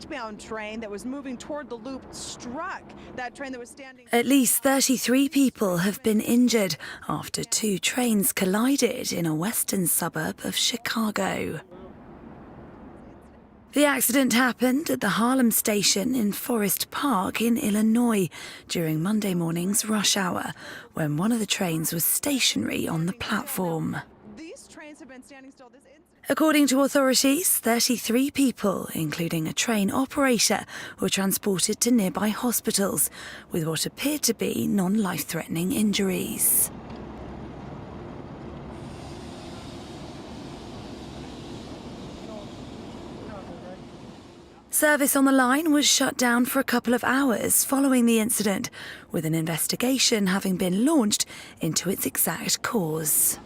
westbound train that was moving toward the loop struck that train that was standing. At least 33 people have been injured after two trains collided in a western suburb of Chicago. The accident happened at the Harlem station in Forest Park in Illinois during Monday morning's rush hour, when one of the trains was stationary on the platform. These trains have been standing still. According to authorities, 33 people, including a train operator, were transported to nearby hospitals with what appeared to be non-life-threatening injuries. Service on the line was shut down for a couple of hours following the incident, with an investigation having been launched into its exact cause.